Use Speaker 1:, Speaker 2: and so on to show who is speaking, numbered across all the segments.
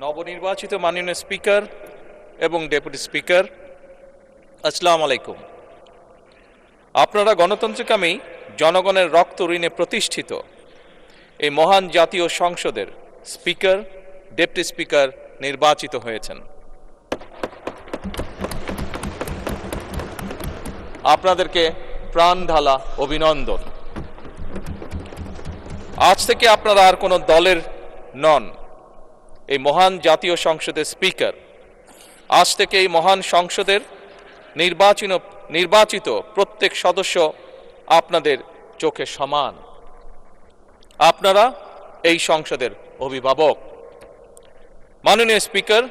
Speaker 1: নবনির্বাচিত মাননীয় স্পিকার এবং ডেপুটি স্পিকার, আসসালামু আলাইকুম। আপনারা গণতন্ত্রকামী জনগণের রক্ত ঋণে প্রতিষ্ঠিত এই মহান জাতীয় সংসদের স্পিকার, ডেপুটি স্পিকার নির্বাচিত হয়েছেন। আপনাদেরকে প্রাণ ঢালা অভিনন্দন। আজ থেকে আপনারা আর কোনো দলের নন, এই মহান জাতীয় সংসদের স্পিকার। আজ থেকে এই মহান সংসদের নির্বাচিত প্রত্যেক সদস্য আপনাদের চোখে সমান। আপনারা এই সংসদের অভিভাবক। মাননীয় স্পিকার,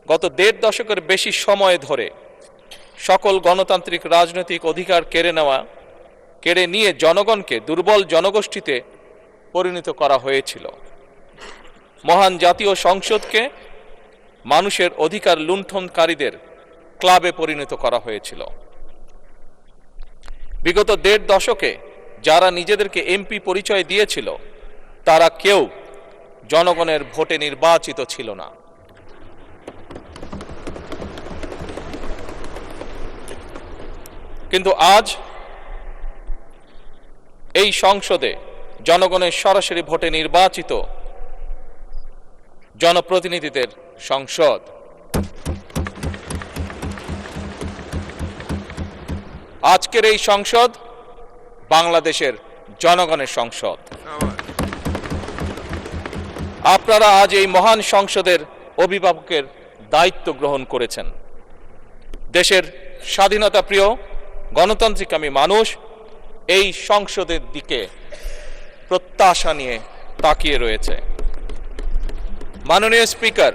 Speaker 1: গত ১.৫ দশকের বেশি সময় ধরে সকল গণতান্ত্রিক রাজনৈতিক অধিকার কেড়ে নিয়ে জনগণকে দুর্বল জনগোষ্ঠীতে পরিণত করা হয়েছিল। মহান জাতীয় সংসদকে মানুষের অধিকার লুণ্ঠনকারীদের ক্লাবে পরিণত করা হয়েছিল। বিগত ১.৫ দশকে যারা নিজেদেরকে এমপি পরিচয় দিয়েছিল তারা কেউ জনগণের ভোটে নির্বাচিত ছিল না। কিন্তু আজ এই সংসদে জনগণের সরাসরি ভোটে নির্বাচিত জনপ্রতিনিধিদের সংসদ। আজকের এই সংসদ বাংলাদেশের জনগণের সংসদ। আপনারা আজ এই মহান সংসদের অভিভাবকের দায়িত্ব গ্রহণ করেছেন। দেশের স্বাধীনতা প্রিয় গণতান্ত্রিকামী মানুষ এই সংসদের দিকে প্রত্যাশা নিয়ে তাকিয়ে রয়েছে। মাননীয় স্পিকার,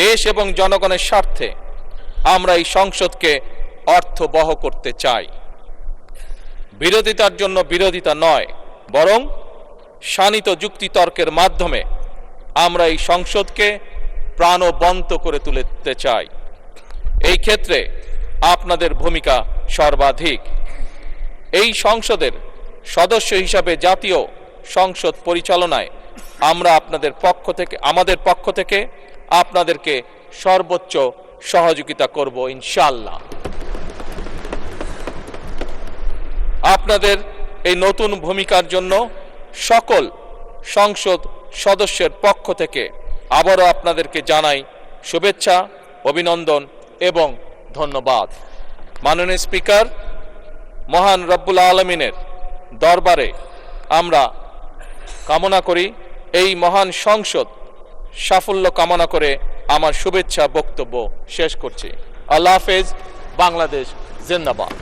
Speaker 1: দেশ এবং জনগণের স্বার্থে আমরা এই সংসদকে অর্থবহ করতে চাই। বিরোধিতার জন্য বিরোধিতা নয়, বরং শানিত যুক্তিতর্কের মাধ্যমে আমরা এই সংসদকে প্রাণবন্ত করে তুলতে চাই। এই ক্ষেত্রে আপনাদের ভূমিকা সর্বাধিক। এই সংসদের সদস্য হিসাবে জাতীয় সংসদ পরিচালনায় আমাদের পক্ষ থেকে আপনাদেরকে সর্বোচ্চ সহযোগিতা করব ইনশাআল্লাহ। আপনাদের এই নতুন ভূমিকার জন্য সকল সংসদ সদস্যের পক্ষ থেকে আবারও আপনাদেরকে জানাই শুভেচ্ছা, অভিনন্দন এবং ধন্যবাদ। মাননীয় স্পিকার, মহান রব্বুল আলামিনের দরবারে আমরা কামনা করি এই মহান সংসদ সাফল্য কামনা করে আমার শুভেচ্ছা বক্তব্য শেষ করছি। আল্লাহ হাফেজ। বাংলাদেশ জিন্দাবাদ।